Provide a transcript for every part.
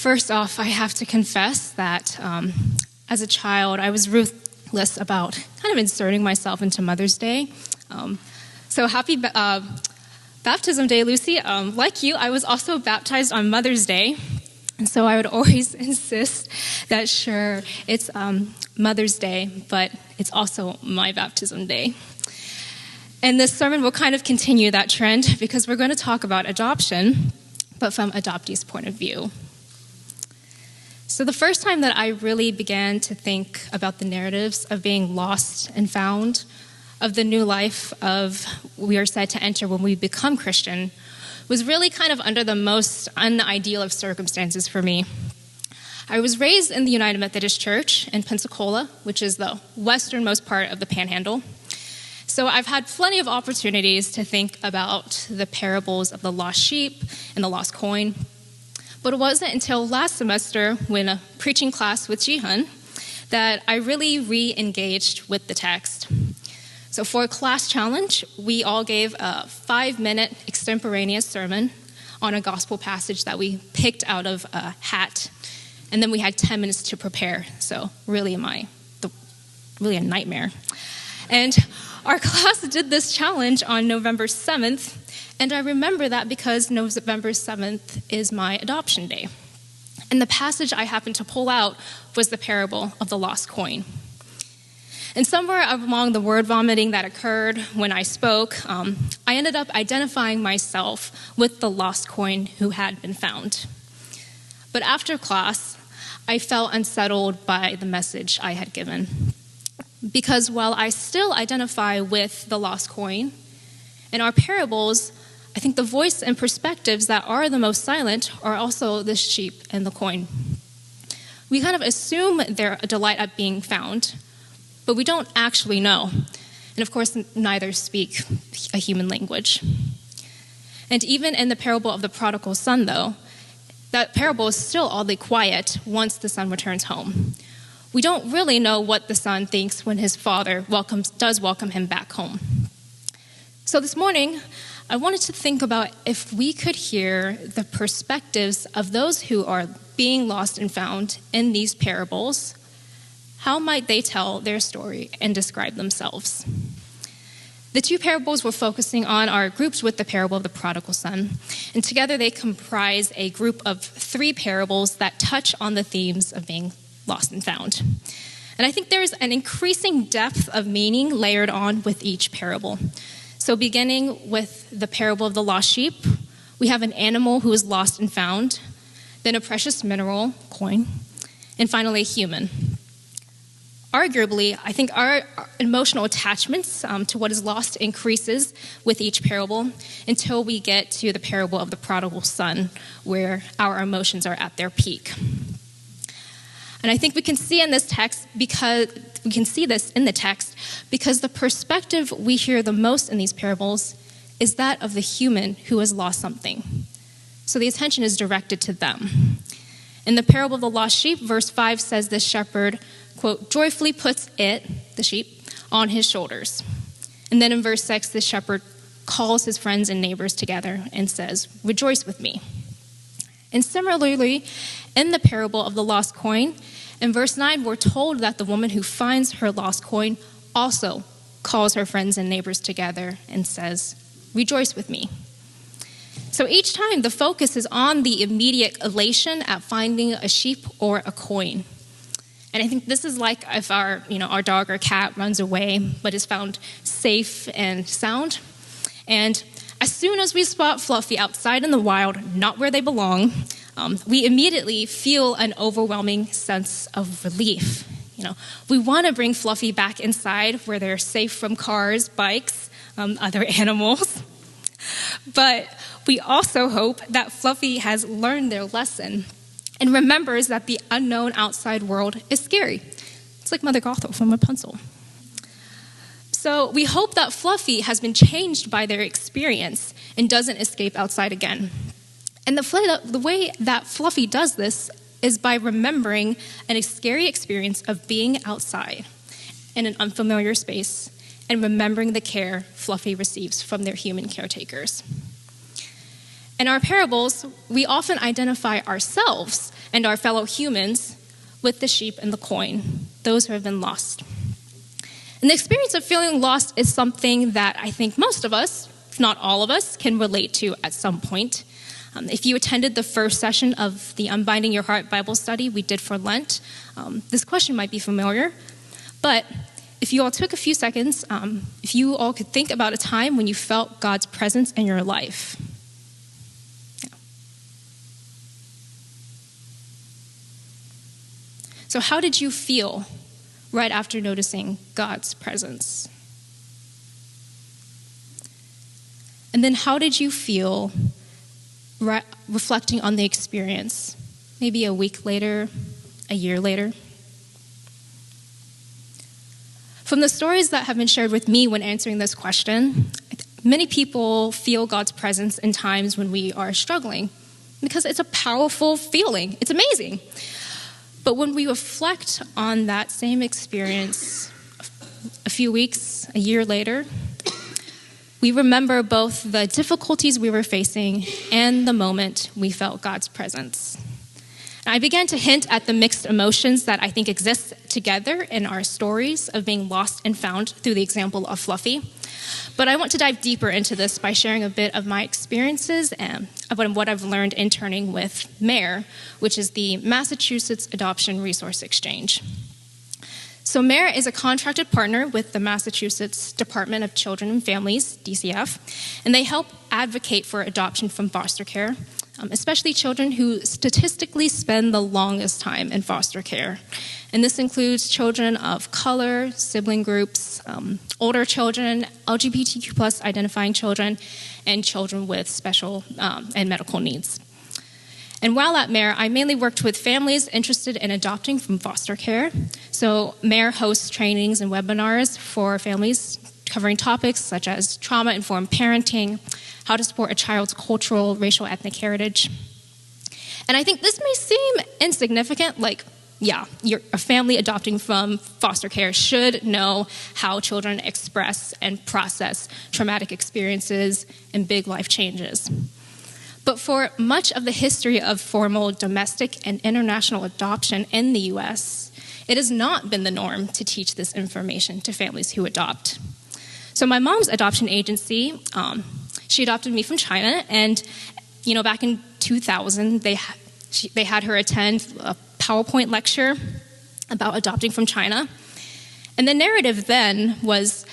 First off, I have to confess that as a child, I was ruthless about kind of inserting myself into Mother's Day. So happy Baptism Day, Lucy. Like you, I was also baptized on Mother's Day. And so I would always insist that, sure, it's Mother's Day, but it's also my baptism day. And this sermon will kind of continue that trend because we're going to talk about adoption, but from adoptees' point of view. So the first time that I really began to think about the narratives of being lost and found, of the new life of we are said to enter when we become Christian, was really kind of under the most unideal of circumstances for me. I was raised in the United Methodist Church in Pensacola, which is the westernmost part of the Panhandle. So I've had plenty of opportunities to think about the parables of the lost sheep and the lost coin. But it wasn't until last semester when a preaching class with Jihan that I really re-engaged with the text. So for a class challenge, we all gave a 5-minute extemporaneous sermon on a gospel passage that we picked out of a hat. And then we had 10 minutes to prepare. So really a nightmare. And our class did this challenge on November 7th. And I remember that because November 7th is my adoption day. And the passage I happened to pull out was the parable of the lost coin. And somewhere along the word vomiting that occurred when I spoke, I ended up identifying myself with the lost coin who had been found. But after class, I felt unsettled by the message I had given. Because while I still identify with the lost coin, in our parables, I think the voice and perspectives that are the most silent are also the sheep and the coin. We kind of assume their delight at being found, but we don't actually know. And of course, neither speak a human language. And even in the parable of the prodigal son, though, that parable is still oddly quiet once the son returns home. We don't really know what the son thinks when his father does welcome him back home. So this morning, I wanted to think about if we could hear the perspectives of those who are being lost and found in these parables. How might they tell their story and describe themselves? The two parables we're focusing on are grouped with the parable of the prodigal son, and together they comprise a group of 3 parables that touch on the themes of being lost and found. And I think there's an increasing depth of meaning layered on with each parable. So beginning with the parable of the lost sheep, we have an animal who is lost and found, then a precious mineral, coin, and finally a human. Arguably, I think our emotional attachments to what is lost increases with each parable until we get to the parable of the prodigal son, where our emotions are at their peak. And I think we can see in this text because the perspective we hear the most in these parables is that of the human who has lost something. So the attention is directed to them. In the parable of the lost sheep, verse 5 says this shepherd, quote, joyfully puts it, the sheep, on his shoulders. And then in verse 6, the shepherd calls his friends and neighbors together and says, rejoice with me. And similarly, in the parable of the lost coin, in verse 9, we're told that the woman who finds her lost coin also calls her friends and neighbors together and says, rejoice with me. So each time the focus is on the immediate elation at finding a sheep or a coin. And I think this is like if our dog or cat runs away but is found safe and sound. And as soon as we spot Fluffy outside in the wild, not where they belong, we immediately feel an overwhelming sense of relief. We want to bring Fluffy back inside where they're safe from cars, bikes, other animals. But we also hope that Fluffy has learned their lesson and remembers that the unknown outside world is scary. It's like Mother Gothel from Rapunzel. So we hope that Fluffy has been changed by their experience and doesn't escape outside again. And the way that Fluffy does this is by remembering a scary experience of being outside in an unfamiliar space and remembering the care Fluffy receives from their human caretakers. In our parables, we often identify ourselves and our fellow humans with the sheep and the coin, those who have been lost. And the experience of feeling lost is something that I think most of us, if not all of us, can relate to at some point. If you attended the first session of the Unbinding Your Heart Bible study we did for Lent, this question might be familiar. But if you all took a few seconds, if you all could think about a time when you felt God's presence in your life. Yeah. So how did you feel right after noticing God's presence? And then how did you feel reflecting on the experience, maybe a week later, a year later? From the stories that have been shared with me when answering this question, many people feel God's presence in times when we are struggling because it's a powerful feeling. It's amazing. But when we reflect on that same experience a few weeks, a year later, we remember both the difficulties we were facing and the moment we felt God's presence. And I began to hint at the mixed emotions that I think exist together in our stories of being lost and found through the example of Fluffy. But I want to dive deeper into this by sharing a bit of my experiences and about what I've learned interning with MARE, which is the Massachusetts Adoption Resource Exchange. So MARE is a contracted partner with the Massachusetts Department of Children and Families, DCF, and they help advocate for adoption from foster care, especially children who statistically spend the longest time in foster care. And this includes children of color, sibling groups, older children, LGBTQ plus identifying children, and children with special and medical needs. And while at MARE, I mainly worked with families interested in adopting from foster care. So MARE hosts trainings and webinars for families covering topics such as trauma-informed parenting, how to support a child's cultural, racial, ethnic heritage. And I think this may seem insignificant, like, yeah, a family adopting from foster care should know how children express and process traumatic experiences and big life changes. But for much of the history of formal domestic and international adoption in the U.S., it has not been the norm to teach this information to families who adopt. So my mom's adoption agency, she adopted me from China, and back in 2000, they had her attend a PowerPoint lecture about adopting from China. And the narrative then was,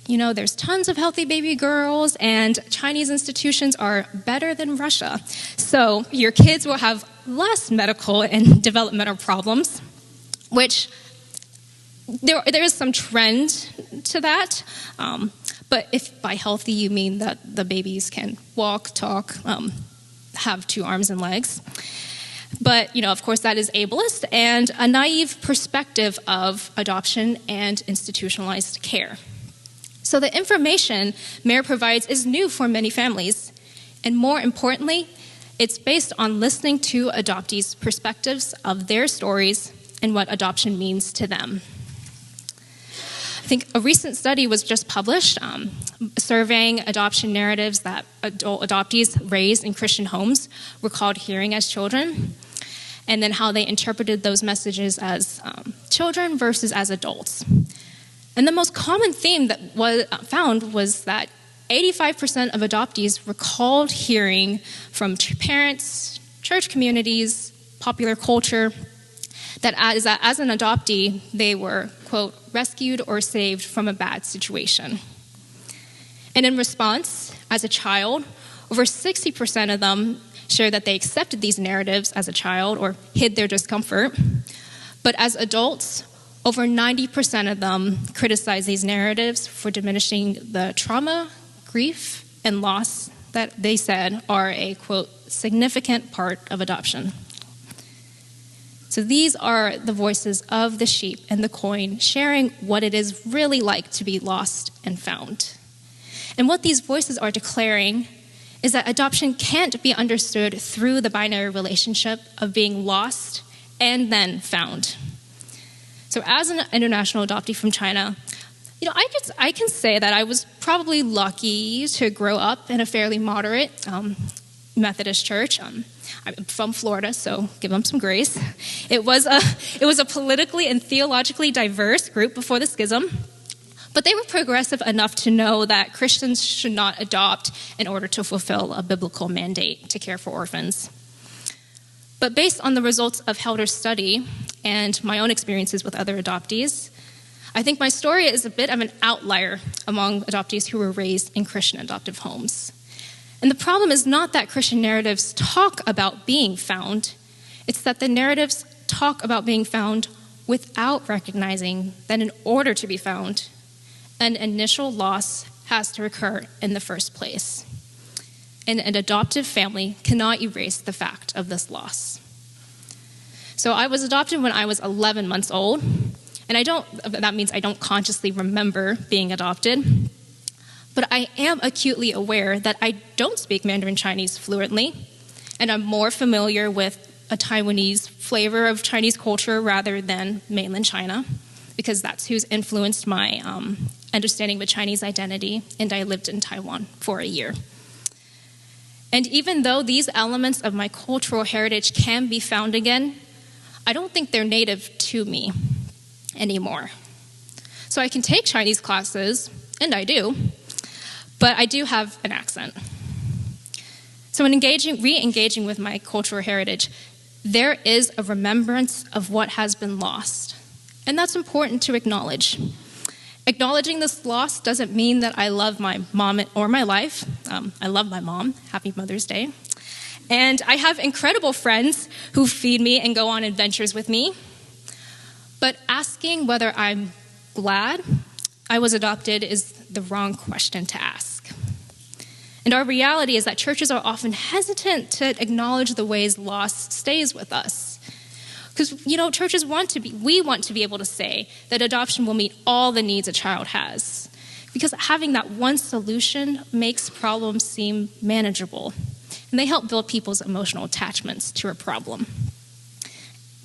there's tons of healthy baby girls, and Chinese institutions are better than Russia. So your kids will have less medical and developmental problems, which there is some trend to that. But if by healthy you mean that the babies can walk, talk, have 2 arms and legs. But, of course, that is ableist and a naive perspective of adoption and institutionalized care. So the information MARE provides is new for many families. And more importantly, it's based on listening to adoptees' perspectives of their stories and what adoption means to them. I think a recent study was just published surveying adoption narratives that adult adoptees raised in Christian homes were called hearing as children, and then how they interpreted those messages as children versus as adults. And the most common theme that was found was that 85% of adoptees recalled hearing from parents, church communities, popular culture, that as an adoptee, they were, quote, rescued or saved from a bad situation. And in response, as a child, over 60% of them shared that they accepted these narratives as a child or hid their discomfort. But as adults, over 90% of them criticized these narratives for diminishing the trauma, grief, and loss that they said are a, quote, significant part of adoption. So these are the voices of the sheep and the coin sharing what it is really like to be lost and found. And what these voices are declaring is that adoption can't be understood through the binary relationship of being lost and then found. So as an international adoptee from China, I can say that I was probably lucky to grow up in a fairly moderate Methodist Church. I'm from Florida, so give them some grace. It was a politically and theologically diverse group before the schism, but they were progressive enough to know that Christians should not adopt in order to fulfill a biblical mandate to care for orphans. But based on the results of Helder's study and my own experiences with other adoptees, I think my story is a bit of an outlier among adoptees who were raised in Christian adoptive homes. And the problem is not that Christian narratives talk about being found, it's that the narratives talk about being found without recognizing that in order to be found, an initial loss has to occur in the first place. And an adoptive family cannot erase the fact of this loss. So I was adopted when I was 11 months old, and that means I don't consciously remember being adopted. But I am acutely aware that I don't speak Mandarin Chinese fluently, and I'm more familiar with a Taiwanese flavor of Chinese culture rather than mainland China, because that's who's influenced my understanding of Chinese identity, and I lived in Taiwan for a year. And even though these elements of my cultural heritage can be found again, I don't think they're native to me anymore. So I can take Chinese classes, and I do, but I do have an accent. So in re-engaging with my cultural heritage, there is a remembrance of what has been lost. And that's important to acknowledge. Acknowledging this loss doesn't mean that I love my mom or my life. I love my mom. Happy Mother's Day. And I have incredible friends who feed me and go on adventures with me. But asking whether I'm glad I was adopted is the wrong question to ask. And our reality is that churches are often hesitant to acknowledge the ways loss stays with us. Because, churches want to be able to say that adoption will meet all the needs a child has. Because having that one solution makes problems seem manageable. And they help build people's emotional attachments to a problem.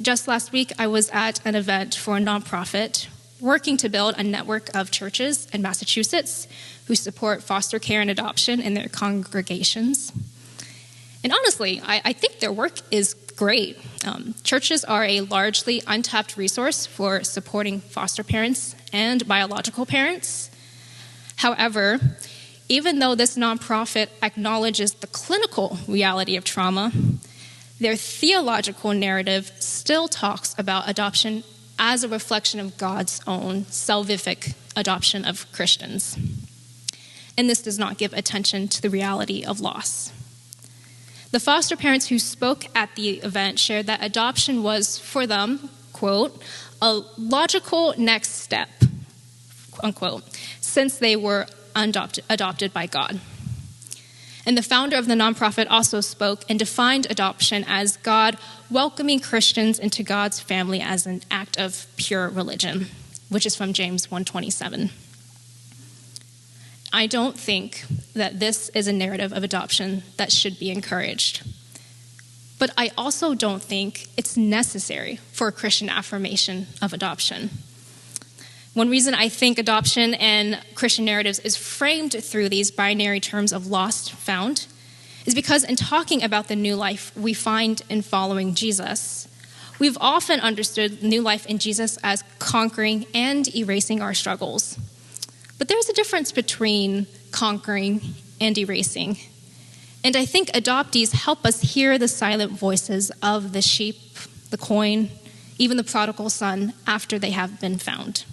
Just last week, I was at an event for a nonprofit working to build a network of churches in Massachusetts who support foster care and adoption in their congregations. And honestly, I think their work is great. Churches are a largely untapped resource for supporting foster parents and biological parents. However, even though this nonprofit acknowledges the clinical reality of trauma, their theological narrative still talks about adoption as a reflection of God's own salvific adoption of Christians. And this does not give attention to the reality of loss. The foster parents who spoke at the event shared that adoption was, for them, quote, a logical next step, unquote, since they were adopted by God. And the founder of the nonprofit also spoke and defined adoption as God welcoming Christians into God's family as an act of pure religion, which is from James 1:27. I don't think that this is a narrative of adoption that should be encouraged. But I also don't think it's necessary for a Christian affirmation of adoption. One reason I think adoption and Christian narratives is framed through these binary terms of lost, found, is because in talking about the new life we find in following Jesus, we've often understood new life in Jesus as conquering and erasing our struggles. But there's a difference between conquering and erasing. And I think adoptees help us hear the silent voices of the sheep, the coin, even the prodigal son after they have been found.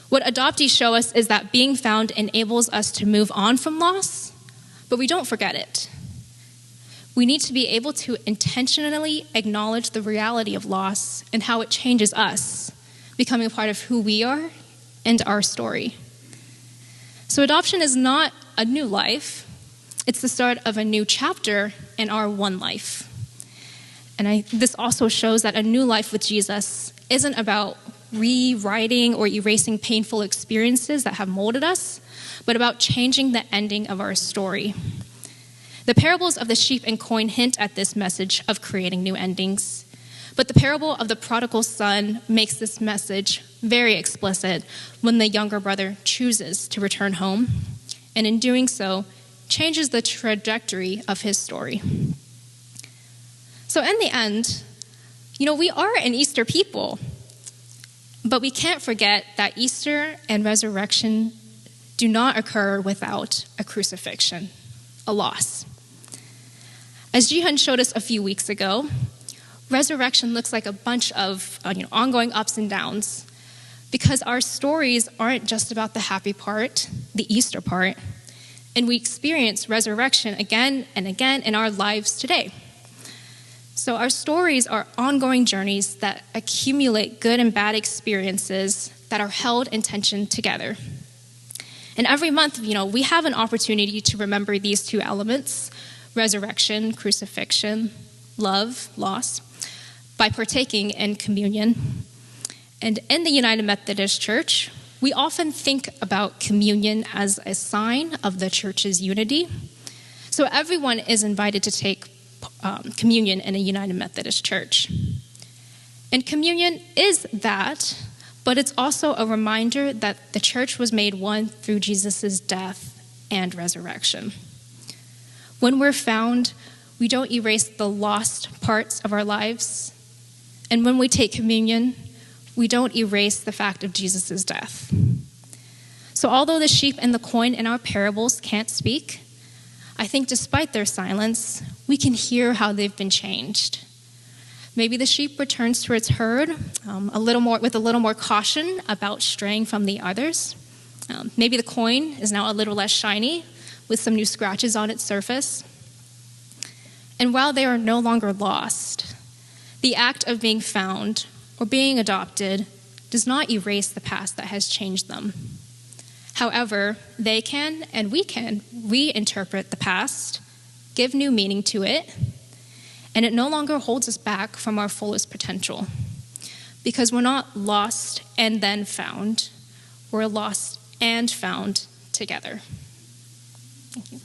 What adoptees show us is that being found enables us to move on from loss, but we don't forget it. We need to be able to intentionally acknowledge the reality of loss and how it changes us, becoming a part of who we are and our story. So adoption is not a new life. It's the start of a new chapter in our one life. And this also shows that a new life with Jesus isn't about rewriting or erasing painful experiences that have molded us, but about changing the ending of our story. The parables of the sheep and coin hint at this message of creating new endings. But the parable of the prodigal son makes this message very explicit when the younger brother chooses to return home. And in doing so, changes the trajectory of his story. So in the end, we are an Easter people, but we can't forget that Easter and resurrection do not occur without a crucifixion, a loss. As Jihan showed us a few weeks ago, resurrection looks like a bunch of ongoing ups and downs, because our stories aren't just about the happy part, the Easter part, and we experience resurrection again and again in our lives today. So our stories are ongoing journeys that accumulate good and bad experiences that are held in tension together. And every month, we have an opportunity to remember these two elements, resurrection, crucifixion, love, loss, by partaking in communion. And in the United Methodist Church, we often think about communion as a sign of the church's unity. So everyone is invited to take communion in a United Methodist Church. And communion is that, but it's also a reminder that the church was made one through Jesus' death and resurrection. When we're found, we don't erase the lost parts of our lives. And when we take communion, we don't erase the fact of Jesus' death. So although the sheep and the coin in our parables can't speak, I think despite their silence, we can hear how they've been changed. Maybe the sheep returns to its herd with a little more caution about straying from the others. Maybe the coin is now a little less shiny with some new scratches on its surface. And while they are no longer lost, the act of being found or being adopted does not erase the past that has changed them. However, they can and we can reinterpret the past, give new meaning to it, and it no longer holds us back from our fullest potential. Because we're not lost and then found, we're lost and found together. Thank you.